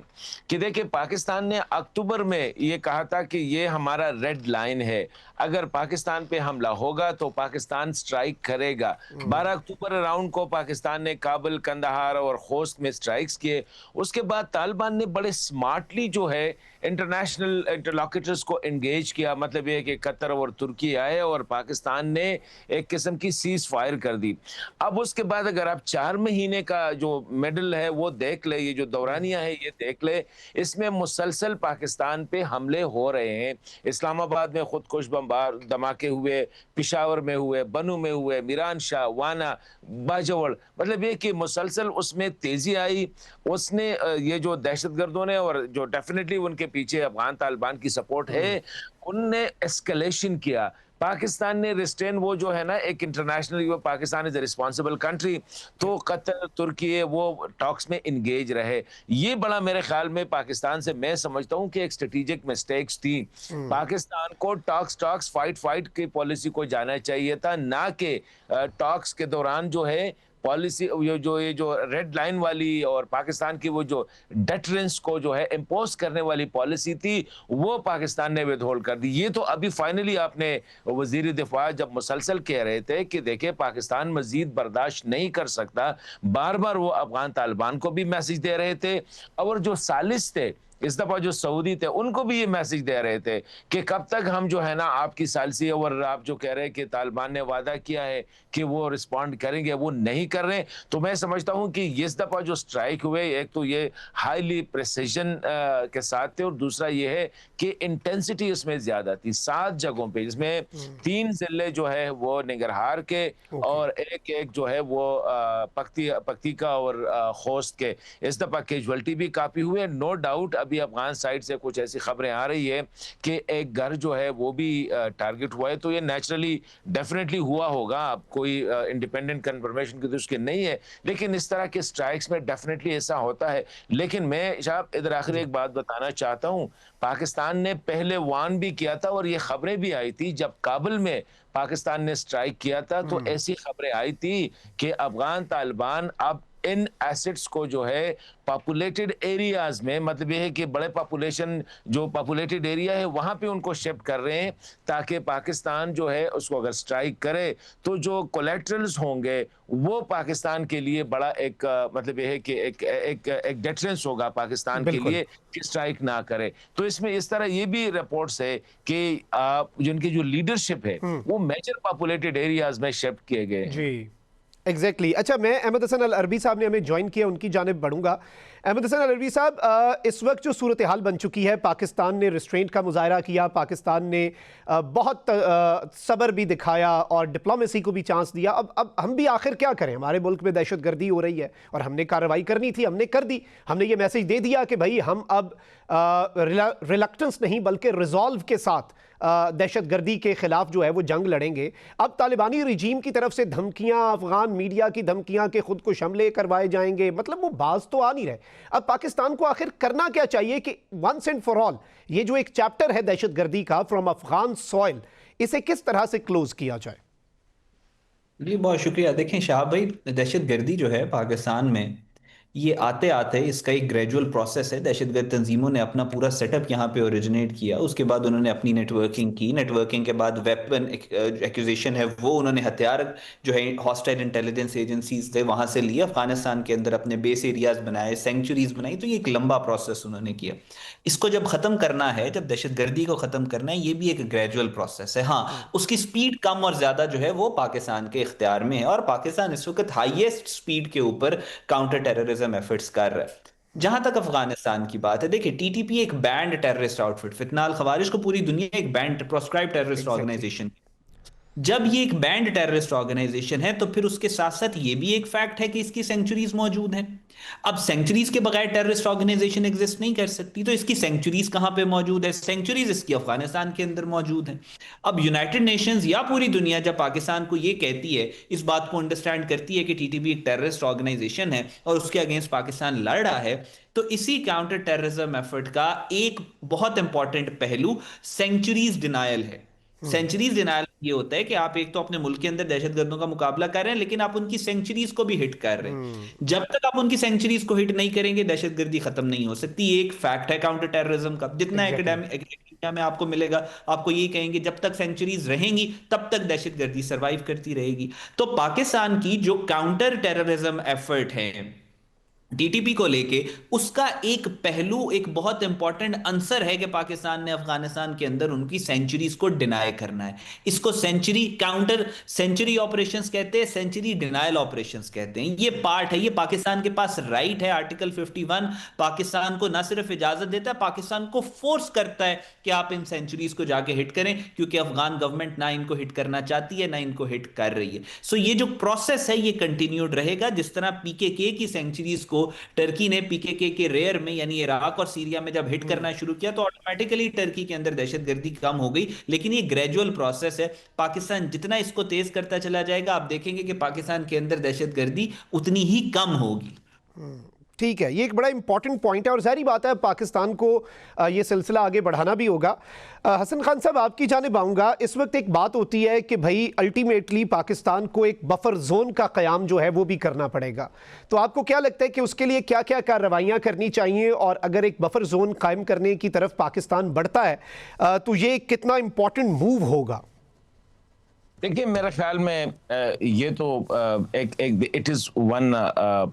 कि देखिए, पाकिस्तान ने अक्टूबर में ये कहा था कि ये हमारा रेड लाइन है, अगर पाकिस्तान पे हमला होगा तो पाकिस्तान स्ट्राइक करेगा। 12 अक्टूबर अराउंड को पाकिस्तान ने काबुल, कंदहार और खोस्त में स्ट्राइक्स किए। उसके बाद तालिबान ने बड़े स्मार्टली जो है इंटरनेशनल इंटरलॉक्यूटर्स को एंगेज किया। मतलब ये कि कतर और तुर्की आए और पाकिस्तान ने एक किस्म की सीज फायर कर दी। अब उसके बाद अगर आप 4 महीने का जो मिडल है वो देख ले, ये जो दौरानिया है ये देख ले, इसमें मुसलसल पाकिस्तान पे हमले हो रहे हैं। इस्लामाबाद में खुदकुश बमबार धमाके हुए, पिशावर में हुए, बनू में हुए, मीरान शाह, वाना, बाजवड़, मतलब ये कि मुसलसल उसमें तेजी आई। उसने ये जो दहशतगर्दों ने, और जो डेफिनेटली उनके पीछे अफगान तालिबान की सपोर्ट है, उनने एस्केलेशन किया। पाकिस्तान ने रिस्ट्रेन, वो जो है ना, एक international, Pakistan is a responsible country, तो कतर, तुर्की वो टॉक्स में इंगेज रहे। ये बड़ा मेरे ख्याल में पाकिस्तान से, मैं समझता हूँ कि एक स्ट्रेटेजिक मिस्टेक्स थी। पाकिस्तान को टॉक्स फाइट की पॉलिसी को जाना चाहिए था, ना कि टॉक्स के दौरान जो है पॉलिसी ये जो रेड लाइन वाली और पाकिस्तान की वो जो डेटरेंस को जो है इम्पोज करने वाली पॉलिसी थी, वो पाकिस्तान ने विदहोल्ड कर दी। ये तो अभी फाइनली आपने वजीर दिफा जब मुसलसल कह रहे थे कि देखिए पाकिस्तान मजीद बर्दाश्त नहीं कर सकता, बार बार वो अफगान तालिबान को भी मैसेज दे रहे थे, और जो सालिस थे इस दफा जो सऊदी थे उनको भी ये मैसेज दे रहे थे कि कब तक हम जो है ना आपकी सालसी, और आप जो कह रहे हैं कि तालिबान ने वादा किया है कि वो रिस्पॉन्ड करेंगे, वो नहीं कर रहे। तो मैं समझता हूं कि इस दफा जो स्ट्राइक हुए, एक तो ये हाईली प्रिसिजन के साथ थे, और दूसरा ये है कि इंटेंसिटी उसमें ज्यादा थी। 7 जगहों पे, जिसमें 3 जिले जो है वो निगरहार के, और एक जो है वो पक्तिका और खोस्त के। इस दफा कैजुअलिटी भी काफी हुए, नो डाउट। अभी अफगान साइड से कुछ ऐसी खबरें आ रही है कि एक घर जो है वो भी टारगेट हुआ है, तो ये नेचुरली डेफिनेटली हुआ होगा। अब कोई इंडिपेंडेंट कंफर्मेशन की तो उसकी नहीं है, लेकिन इस तरह के स्ट्राइक्स में डेफिनेटली ऐसा होता है। लेकिन मैं साहब इधर आखिर एक बात बताना चाहता हूं, पाकिस्तान ने पहले वार्न भी किया था, और ये खबरें भी आई थी जब काबुल में पाकिस्तान ने स्ट्राइक किया था, तो ऐसी खबरें आई थी कि अफगान तालिबान अब इन एसेट्स को जो है पॉपुलेटेड एरियाज में, मतलब ये है कि बड़े पॉपुलेशन जो पॉपुलेटेड एरिया है वहां पे उनको शिफ्ट कर रहे हैं, ताकि पाकिस्तान जो है उसको अगर स्ट्राइक करे तो जो कोलेट्रल्स होंगे वो पाकिस्तान के लिए बड़ा एक मतलब ये है कि एक डेटरेंस होगा पाकिस्तान के लिए कि स्ट्राइक ना करे। तो इसमें इस तरह ये भी रिपोर्ट्स है कि जिनकी जो लीडरशिप है वो मेजर पॉपुलेटेड एरियाज में शिफ्ट किए गए हैं। जी एग्जैक्टली अच्छा, मैं अहमद हसन अल अरबी साहब ने हमें ज्वाइन किया, उनकी जानिब बढ़ूंगा। अहमद हसन अल अरबी साहब, इस वक्त जो सूरत हाल बन चुकी है, पाकिस्तान ने रिस्ट्रेंट का मुजाहरा किया, पाकिस्तान ने बहुत सब्र भी दिखाया और डिप्लोमेसी को भी चांस दिया। अब हम भी आखिर क्या करें? हमारे मुल्क में दहशत गर्दी हो रही है और हमने कार्रवाई करनी थी, हमने कर दी। हमने ये मैसेज दे दिया कि भाई हम अब रिलक्टेंस नहीं बल्कि रिजॉल्व के साथ दहशत गर्दी के खिलाफ जो है वो जंग लड़ेंगे। अब तालिबानी रिजीम की तरफ से धमकियां, अफगान मीडिया की धमकियां कि खुद को हमले करवाए जाएंगे, मतलब वो बाज तो आ नहीं रहे। अब पाकिस्तान को आखिर करना क्या चाहिए कि वंस एंड फॉर ऑल ये जो एक चैप्टर है दहशत गर्दी का फ्रॉम अफगान सॉइल, इसे किस तरह से क्लोज किया जाए? जी बहुत शुक्रिया। देखें शाह भाई, दहशत गर्दी जो है पाकिस्तान में, ये आते आते इसका एक ग्रेजुअल प्रोसेस है। दहशतगर्द तंजीमों ने अपना पूरा सेटअप यहाँ पे ओरिजिनेट किया, उसके बाद उन्होंने अपनी नेटवर्किंग की, नेटवर्किंग के बाद वेपन एक्विजिशन है वो उन्होंने हथियार जो है हॉस्टाइल इंटेलिजेंस एजेंसीज थे वहाँ से लिए, अफगानिस्तान के अंदर अपने बेस एरियाज बनाए, सेंचुरीज बनाई। तो ये एक लंबा प्रोसेस उन्होंने किया। इसको जब ख़त्म करना है, जब दहशतगर्दी को ख़त्म करना है, ये भी एक ग्रेजुअल प्रोसेस है। हाँ, उसकी स्पीड कम और ज़्यादा जो है वो पाकिस्तान के इख्तियार में है, और पाकिस्तान इस वक्त हाईएस्ट स्पीड के ऊपर काउंटर टेररिज्म एफर्ट्स कर रहा है। जहां तक अफगानिस्तान की बात है, देखिए टीटीपी एक बैंड टेररिस्ट आउटफिट, फितनाल खवारिज को पूरी दुनिया एक बैंड प्रोस्क्राइब टेररिस्ट ऑर्गेनाइजेशन। जब ये एक बैंड टेररिस्ट ऑर्गेनाइजेशन है तो फिर उसके साथ साथ ये भी एक फैक्ट है कि इसकी सेंचुरीज मौजूद हैं। अब सेंचुरीज के बगैर टेररिस्ट ऑर्गेनाइजेशन एग्जिस्ट नहीं कर सकती, तो इसकी सेंचुरीज कहां पे मौजूद है? सेंचुरीज इसकी अफगानिस्तान के अंदर मौजूद है। अब यूनाइटेड नेशंस या पूरी दुनिया जब पाकिस्तान को ये कहती है, इस बात को अंडरस्टैंड करती है कि टीटीपी एक टेररिस्ट ऑर्गेनाइजेशन है और उसके अगेंस्ट पाकिस्तान लड़ रहा है, तो इसी काउंटर टेररिज्म एफर्ट का एक बहुत इंपॉर्टेंट पहलू सेंचुरीज डिनायल है। सेंचुरीज डिनायल ये होता है कि आप एक तो अपने मुल्क के अंदर दहशतगर्दों का मुकाबला कर रहे हैं, लेकिन आप उनकी सेंचुरीज को भी हिट कर रहे हैं। जब तक आप उनकी सेंचुरीज को हिट नहीं करेंगे, दहशतगर्दी खत्म नहीं हो सकती। एक फैक्ट है काउंटर टेररिज्म का। जितना एकेडमिक में आपको मिलेगा, आपको ये कहेंगे जब तक सेंचुरीज रहेंगी तब तक दहशतगर्दी सर्वाइव करती रहेगी। तो पाकिस्तान की जो काउंटर टेररिज्म एफर्ट है टीटीपी को लेके, उसका एक पहलू, एक बहुत इंपॉर्टेंट आंसर है कि पाकिस्तान ने अफगानिस्तान के अंदर उनकी सेंचुरीज को डिनाई करना है। इसको सेंचुरी काउंटर सेंचुरी ऑपरेशंस कहते हैं, सेंचुरी डिनायल ऑपरेशंस कहते हैं। ये पार्ट है, ये पाकिस्तान के पास राइट है। आर्टिकल 51 पाकिस्तान को ना सिर्फ इजाजत देता है, पाकिस्तान को फोर्स करता है कि आप इन सेंचुरीज को जाके हिट करें, क्योंकि अफगान गवर्नमेंट ना इनको हिट करना चाहती है ना इनको हिट कर रही है। सो ये जो प्रोसेस है ये कंटिन्यूड रहेगा। जिस तरह पीकेके की सेंचुरीज को टर्की ने पीकेके के रेयर में यानी इराक और सीरिया में जब हिट करना शुरू किया तो ऑटोमेटिकली टर्की के अंदर दहशतगर्दी कम हो गई। लेकिन ये ग्रेजुअल प्रोसेस है। पाकिस्तान जितना इसको तेज करता चला जाएगा, आप देखेंगे कि पाकिस्तान के अंदर दहशतगर्दी उतनी ही कम होगी। ठीक है, ये एक बड़ा इंपॉर्टेंट पॉइंट है और जारी बात है पाकिस्तान को ये सिलसिला आगे बढ़ाना भी होगा। हसन खान साहब, आपकी जानिब आऊँगा। इस वक्त एक बात होती है कि भाई अल्टीमेटली पाकिस्तान को एक बफर जोन का क़याम जो है वो भी करना पड़ेगा। तो आपको क्या लगता है कि उसके लिए क्या क्या कार्रवाइयाँ करनी चाहिए, और अगर एक बफर जोन कायम करने की तरफ पाकिस्तान बढ़ता है तो ये कितना इंपॉर्टेंट मूव होगा? देखिए, मेरे ख्याल में ये तो एक it is one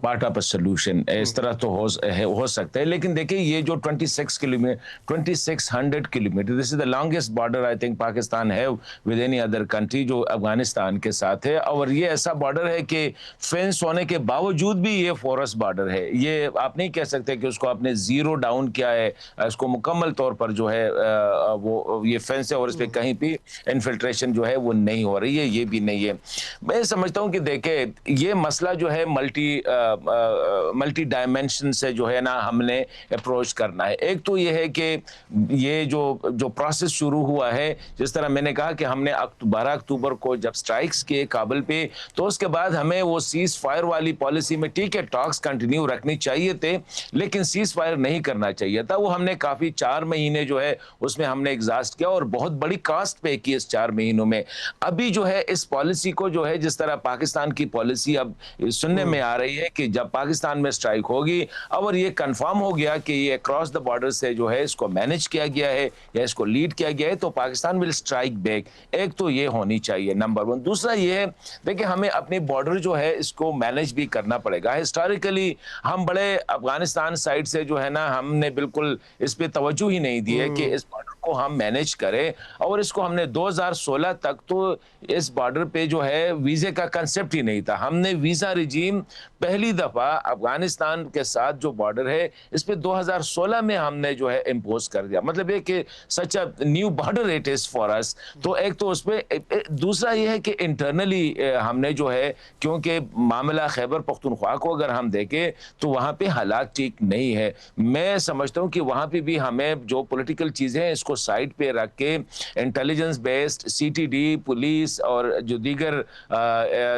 part of a solution. इस तरह तो हो सकता है, लेकिन देखिए ये जो 2600 kilometre, this is the longest border I think Pakistan है विद एनी अदर कंट्री, जो अफगानिस्तान के साथ है। और ये ऐसा बॉर्डर है कि फेंस होने के बावजूद भी ये फॉरेस्ट बॉर्डर है। ये आप नहीं कह सकते कि उसको आपने जीरो डाउन किया है, इसको मुकम्मल तौर पर जो है वो ये फेंस है और इस पर कहीं भी इन्फिल्ट्रेशन जो है वो नहीं हो रही है, ये भी नहीं है। मैं समझता हूं कि देखें ये मसला जो है मल्टी डायमेंशन से जो है ना हमने अप्रोच करना है। एक तो ये है कि ये जो प्रोसेस शुरू हुआ है, जिस तरह मैंने कहा कि हमने 12 अक्टूबर को जब स्ट्राइक्स किए काबुल पे, तो उसके बाद हमें वो सीज फायर वाली पॉलिसी में, ठीक है टॉक्स कंटिन्यू रखनी चाहिए थे, लेकिन सीज फायर नहीं करना चाहिए था। वो हमने काफी 4 महीने जो है उसमें हमने एग्जॉस्ट किया और बहुत बड़ी कॉस्ट पे की इस 4 महीनों में। अभी जो है इस पॉलिसी को जो है, जिस तरह पाकिस्तान की पॉलिसी अब सुनने में आ रही है कि जब पाकिस्तान में स्ट्राइक होगी और ये कंफर्म हो गया कि ये क्रॉस द बॉर्डर से जो है इसको मैनेज किया गया है या इसको लीड किया गया है, तो पाकिस्तान विल स्ट्राइक बैक। एक तो ये होनी चाहिए नंबर 1। दूसरा ये है, देखिए हमें अपनी बॉर्डर जो है इसको मैनेज भी करना पड़ेगा। हिस्टोरिकली हम बड़े अफगानिस्तान साइड से जो है ना, हमने बिल्कुल इस पे तवज्जो ही नहीं दी है कि इस बॉर्डर को हम मैनेज करें। और इसको हमने 2016 तक तो इस बॉर्डर पे जो है वीजे का कंसेप्ट ही नहीं था। हमने वीजा रिजीम पहली दफा अफगानिस्तान के साथ जो बॉर्डर है इस पे 2016 में हमने जो है इम्पोज कर दिया। मतलब ये कि such a new border it is for us. तो एक तो उसपे दूसरा ये है कि इंटरनली हमने जो है, क्योंकि मामला खैबर पख्तूनख्वा को अगर हम देखें तो वहाँ पे हालात ठीक नहीं है। मैं समझता हूँ कि वहाँ पे भी हमें जो पॉलिटिकल चीज़ें हैं इसको साइड पे रख के इंटेलिजेंस बेस्ड सीटीडी, पुलिस और जो दीगर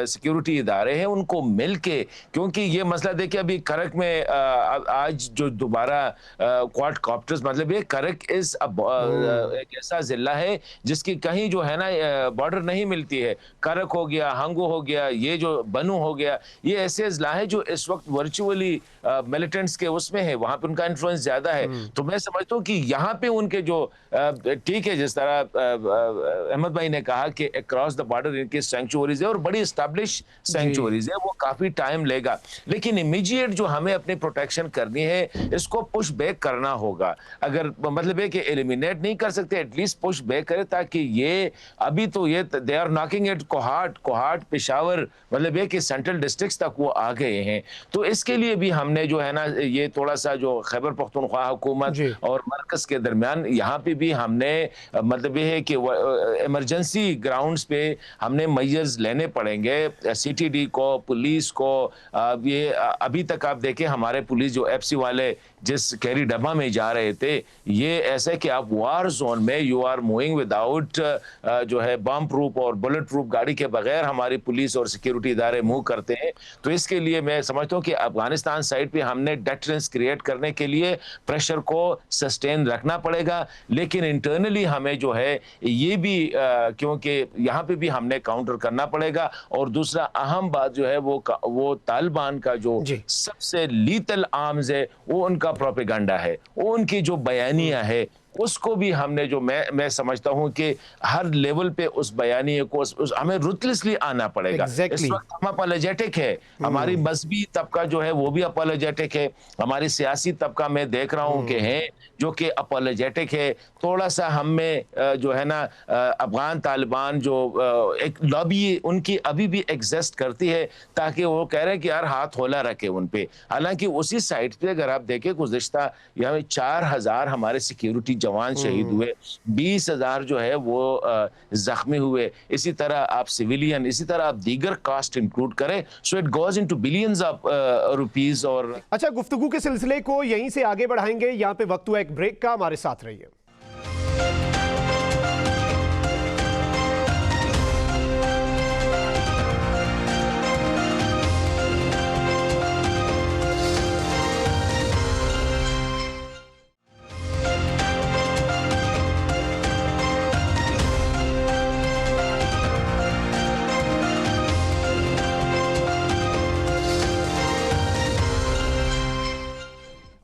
सिक्योरिटी इदारे हैं उनको मिल के, क्योंकि ये मसला देखिए अभी करक में आज जो दोबारा क्वाड कॉप्टर्स, मतलब ये करक इस एक ऐसा जिला है जिसकी कहीं जो है ना बॉर्डर नहीं मिलती है। करक हो गया, हंगो हो गया, ये जो बनू हो गया, ये ऐसे अजला है जो इस वक्त वर्चुअली मिलिटेंट्स के उसमें है, वहां पे उनका इन्फ्लुएंस ज्यादा है। तो मैं समझता हूँ कि यहाँ पे उनके जो ठीक है, जिस तरह अहमद भाई ने कहा कि अक्रॉस द बॉर्डर इनके सैंक्चुअरीज है और बड़ी एस्टैब्लिश सैंक्चुअरीज है, वो काफी टाइम लेगा। लेकिन इमीडिएट जो हमें अपनी प्रोटेक्शन करनी है इसको पुश बैक करना होगा। अगर मतलब है कि एलिमिनेट नहीं कर सकते, एटलीस्ट पुश बैक करें, ताकि ये अभी तो ये they are knocking at Kohat Peshawar, मतलब ये कि सेंट्रल डिस्ट्रिक्ट्स तक वो आ गए हैं। तो इसके लिए भी हमने जो है ना ये थोड़ा सा जो खैबर पख्तूनख्वा हुकूमत और मरकज के दरमियान यहाँ पे भी हमने मतलब ये है कि इमरजेंसी ग्राउंड्स पे हमने मेजर्स लेने पड़ेंगे। सीटीडी को, पुलिस को, ये अभी तक आप देखें हमारे पुलिस जो एफसी वाले जिस कैरी डब्बा में जा रहे थे, ये ऐसे कि आप वार जोन में यू आर मूविंग विदाउट जो है बम प्रूफ और बुलेट प्रूफ गाड़ी के बगैर हमारी पुलिस और सिक्योरिटी इदारे मूव करते हैं। तो इसके लिए मैं समझता हूँ कि अफगानिस्तान साइड पे हमने डेटरेंस क्रिएट करने के लिए प्रेशर को सस्टेन रखना पड़ेगा। लेकिन इंटरनली हमें जो है ये भी क्योंकि यहाँ पे भी हमने काउंटर करना पड़ेगा। और दूसरा अहम बात जो है वो तालिबान का जो सबसे लीथल आर्म्स है वो उनका प्रोपेगेंडा है, वो उनकी जो बयानियां है उसको भी हमने जो मैं समझता हूं कि हर लेवल पे उस बयानिए को हमें रुथलेसली आना पड़ेगा। इस वक्त हम अपॉलोजेटिक है, हमारी मजहबी तबका जो है वो भी अपॉलोजेटिक है, हमारी सियासी तबका मैं देख रहा हूं कि है जो कि अपॉलोजेटिक है। थोड़ा सा हम में जो है ना अफगान तालिबान जो एक लॉबी उनकी अभी भी एग्जिस्ट करती है, ताकि वो कह रहे हैं कि यार हाथ होला रखे उन पे। हालांकि उसी साइड पे अगर आप देखें गुज़िश्ता यहाँ 4000 हमारे सिक्योरिटी जवान शहीद हुए, 20,000 जो है वो जख्मी हुए। इसी तरह आप सिविलियन, इसी तरह आप दीगर कास्ट इंक्लूड करें, so it goes into billions of rupees. और अच्छा, गुफ्तगू के सिलसिले को यहीं से आगे बढ़ाएंगे। यहाँ पे वक्त हुआ एक ब्रेक का, हमारे साथ रहिए।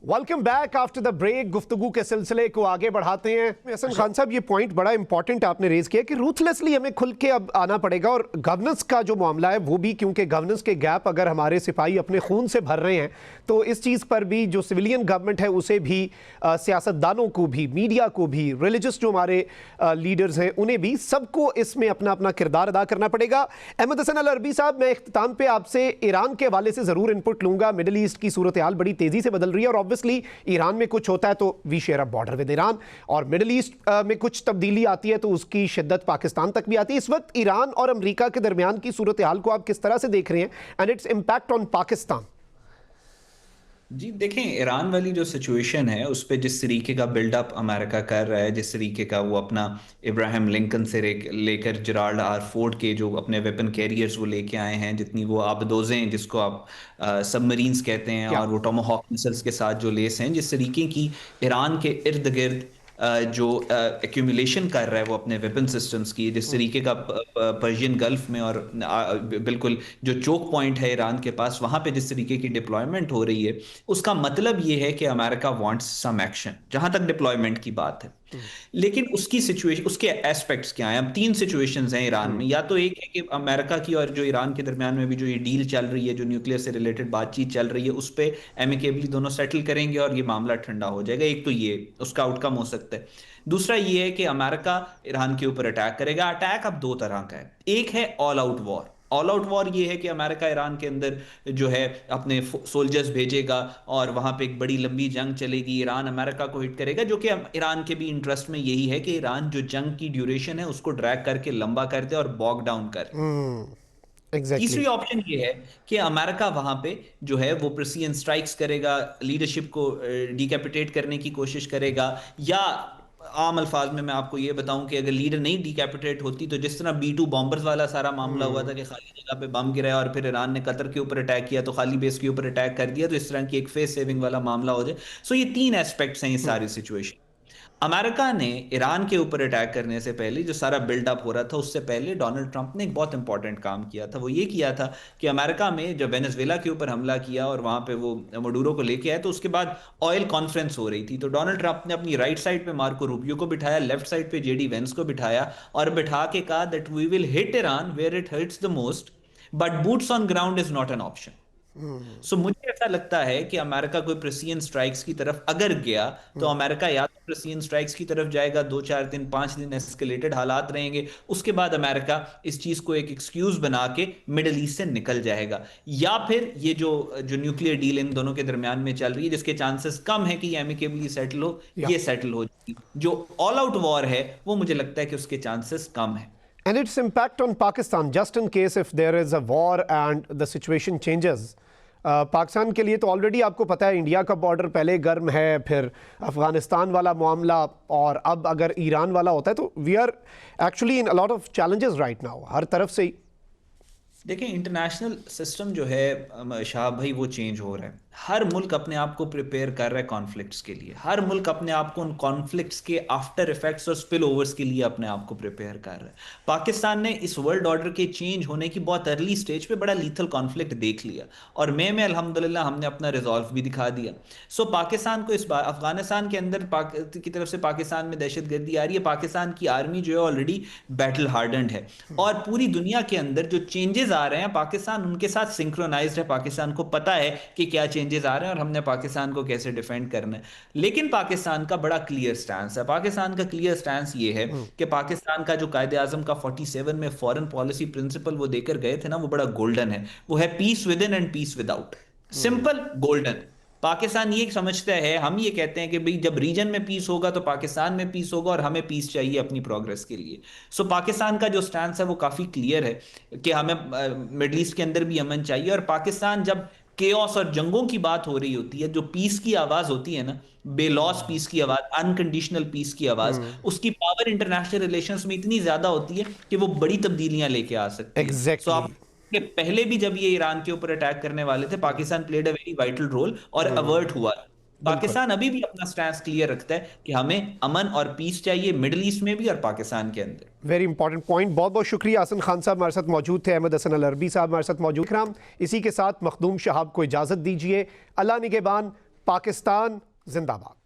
Welcome back after the break. गुफ्तगू के सिलसिले को आगे बढ़ाते हैं। हसन खान साहब, ये पॉइंट बड़ा इंपॉर्टेंट आपने रेज किया कि रूथलेसली हमें खुल के अब आना पड़ेगा। और गवर्नेंस का जो मामला है वो भी, क्योंकि गवर्नेंस के गैप अगर हमारे सिपाही अपने खून से भर रहे हैं तो इस चीज़ पर भी जो सिविलियन गवर्नमेंट है उसे भी, सियासतदानों को भी, मीडिया को भी, रिलीजियस जो हमारे लीडर्स हैं उन्हें भी, सबको इसमें अपना अपना किरदार अदा करना पड़ेगा। अहमद हसन अल अरबी साहब, मैं इख्तिताम पे आपसे ईरान के हवाले से ज़रूर इनपुट लूँगा। मिडल ईस्ट की सूरत हाल बड़ी तेज़ी से बदल रही है और ऑब्वियसली ईरान में कुछ होता है तो we share a border with Iran, और मिडिल ईस्ट में कुछ तब्दीली आती है तो उसकी शिद्दत पाकिस्तान तक भी आती है। इस वक्त ईरान और अमेरिका के दरमियान की सूरत हाल को आप किस तरह से देख रहे हैं and its impact on Pakistan? जी देखें, ईरान वाली जो सिचुएशन है उस पर जिस तरीके का बिल्डअप अमेरिका कर रहा है, जिस तरीके का वो अपना इब्राहिम लिंकन से लेकर जेराल्ड आर फोर्ड के जो अपने वेपन कैरियर्स वो लेके आए हैं, जितनी वो आबदोजें जिसको आप सबमरीन्स कहते हैं, और वो टोमाहॉक मिसाइल्स के साथ जो लेस हैं, जिस तरीके की ईरान के इर्द गिर्द जो एक्यूमुलेशन कर रहा है वो अपने वेपन सिस्टम्स की, जिस तरीके का पर्शियन गल्फ में और बिल्कुल जो चोक पॉइंट है ईरान के पास, वहाँ पे जिस तरीके की डिप्लॉयमेंट हो रही है, उसका मतलब ये है कि अमेरिका वांट्स सम एक्शन। जहाँ तक डिप्लॉयमेंट की बात है, لیکن اس کی سچویشن، اس کے ایسپیکٹس کیا ہیں؟ اب تین سچویشنز ہیں ایران میں. یا تو ایک ہے کہ امریکہ کی اور جو ایران کے درمیان میں بھی جو یہ ڈیل چل رہی ہے، جو نیوکلیئر سے ریلیٹڈ بات چیت چل رہی ہے، اس پہ ایمیکیبلی دونوں سیٹل کریں گے اور یہ معاملہ ٹھنڈا ہو جائے گا. ایک تو یہ اس کا آؤٹ کم ہو سکتا ہے. دوسرا یہ ہے کہ امریکہ ایران کے اوپر اٹیک کرے گا. اٹیک اب دو طرح کا ہے. ایک ہے آل آؤٹ وار. آل آؤٹ وار یہ ہے کہ امریکہ ایران کے اندر جو ہے اپنے سولجرز بھیجے گا اور وہاں پہ ایک بڑی لمبی جنگ چلے گی. ایران امریکہ کو ہٹ کرے گا، جو کہ ایران کے بھی انٹرسٹ میں یہی ہے کہ ایران جو جنگ کی ڈیوریشن ہے اس کو ڈریگ کر کے لمبا کر دے اور باگ ڈاؤن کر. تیسری آپشن یہ ہے کہ امریکہ وہاں پہ جو ہے وہ پریسیجن سٹرائکس کرے گا، لیڈرشپ کو ڈیکیپیٹیٹ کرنے کی کوشش کرے گا. یا عام الفاظ میں آپ کو یہ بتاؤں کہ اگر لیڈر نہیں ڈیکیپیٹیٹ ہوتی تو جس طرح B-2 بامبرز والا سارا معاملہ ہوا تھا کہ خالی جگہ پہ بم گرایا اور پھر ایران نے قطر کے اوپر اٹیک کیا تو خالی بیس کے اوپر اٹیک کر دیا، تو اس طرح کی ایک فیس سیونگ والا معاملہ ہو جائے. سو یہ تین ایسپیکٹس ہیں یہ ساری سچویشن. امریکہ نے ایران کے اوپر اٹیک کرنے سے پہلے، جو سارا بلڈ اپ ہو رہا تھا اس سے پہلے، ڈونلڈ ٹرمپ نے ایک بہت امپورٹنٹ کام کیا تھا. وہ یہ کیا تھا کہ امریکہ میں جب وینزویلا کے اوپر حملہ کیا اور وہاں پہ وہ مڈورو کو لے کے آئے تو اس کے بعد آئل کانفرنس ہو رہی تھی. تو ڈونلڈ ٹرمپ نے اپنی رائٹ سائڈ پہ مارکو روبیو کو بٹھایا، لیفٹ سائڈ پہ JD وینس کو بٹھایا اور بٹھا کے کہا that we will hit Iran where it hurts the most but boots on ground is not an option. So مجھے ایسا لگتا ہے کہ امریکہ کوئی پریسیجن سٹرائکس کی طرف اگر گیا تو امریکہ یا تو پریسیجن سٹرائکس کی طرف جائے گا، 2-4 دن 5 دن ایسکیلیٹڈ حالات رہیں گے، اس کے بعد امریکہ اس چیز کو ایک ایکسکیوز بنا کے مڈل ایسٹ سے نکل جائے گا. یا پھر یہ جو نیوکلیئر ڈیل ان دونوں کے درمیان میں چل رہی ہے جس کے چانسز کم ہے کہ یہ ایمیکیبلی سیٹل ہو، یہ سیٹل ہو جائے گی. جو آل آؤٹ وار ہے وہ مجھے لگتا ہے کہ اس کے چانسز کم ہیں. And its impact on Pakistan, just in case if there is a war and the situation changes. Pakistan کے لیے تو آلریڈی آپ کو پتہ ہے انڈیا کا بارڈر پہلے گرم ہے، پھر افغانستان والا معاملہ، اور اب اگر ایران والا ہوتا ہے تو we are actually in a lot of challenges right now ہر طرف سے ہی. دیکھیں انٹرنیشنل سسٹم جو ہے شاہ بھائی وہ چینج ہو رہا ہے. ہر ملک اپنے آپ کو پریپیئر کر رہا ہے کانفلکٹس کے لیے. ہر ملک اپنے آپ کو ان کانفلکٹس کے آفٹر ایفیکٹس اور سپل اوورز کے لیے اپنے آپ کو پریپیئر کر رہا ہے. پاکستان نے اس ورلڈ آرڈر کے چینج ہونے کی بہت ارلی سٹیج پہ بڑا لیتھل کانفلکٹ دیکھ لیا اور مئی میں الحمدللہ ہم نے اپنا ریزالو بھی دکھا دیا. سو پاکستان کو اس بار افغانستان کے اندر کی طرف سے پاکستان میں دہشت گردی آ رہی ہے. پاکستان کی آرمی جو ہے آلریڈی بیٹل ہارڈنڈ ہے اور پوری دنیا کے اندر جو چینجز آ رہے ہیں پاکستان ان کے ساتھ سنکرونائزڈ ہے. پاکستان کو پتہ ہے کہ کیا چینجز آ رہے ہیں اور ہم نے پاکستان کو کیسے ڈیفینڈ کرنا ہے. لیکن پاکستان کا بڑا کلیئر سٹانس ہے. پاکستان کا کلیئر سٹانس یہ ہے کہ پاکستان کا جو قائد اعظم کا 47 میں فورن پالیسی پرنسپل وہ دے کر گئے تھے نا، وہ بڑا گولڈن ہے. وہ ہے peace with in and peace with out. Simple, golden. Pakistan یہ سمجھتا ہے، ہم یہ کہتے ہیں کہ بھئی جب ریجن میں پیس ہوگا تو پاکستان میں پیس ہوگا اور ہمیں پیس چاہیے اپنی پروگرس کے لیے. سو پاکستان کا جو سٹانس ہے وہ کافی کلیئر ہے کہ ہمیں مڈل ایسٹ کے اندر بھی امن چاہیے. اور پاکستان جب کیوس اور جنگوں کی بات ہو رہی ہوتی ہے، جو پیس کی آواز ہوتی ہے نا، بے لاس پیس کی آواز، انکنڈیشنل پیس کی آواز، اس کی پاور انٹرنیشنل ریلیشنز میں اتنی زیادہ ہوتی ہے کہ وہ بڑی تبدیلیاں لے کے آ سکتی ہے. سو آپ کہ پہلے بھی جب یہ ایران کے اوپر اٹیک کرنے والے تھے Pakistan played a very vital role اور اوارٹ ہوا. پاکستان ابھی بھی اپنا سٹانس کلیئر رکھتا ہے کہ ہمیں امن اور پیس چاہیے مڈل ایسٹ میں بھی اور پاکستان کے اندر. Very important point. بہت بہت شکریہ. حسن خان صاحب ہمارے ساتھ موجود تھے، احمد حسن العربی صاحب ہمارے ساتھ موجود. اسی کے ساتھ مخدوم شہاب کو اجازت دیجیے. اللہ نگہبان. پاکستان زندہ باد.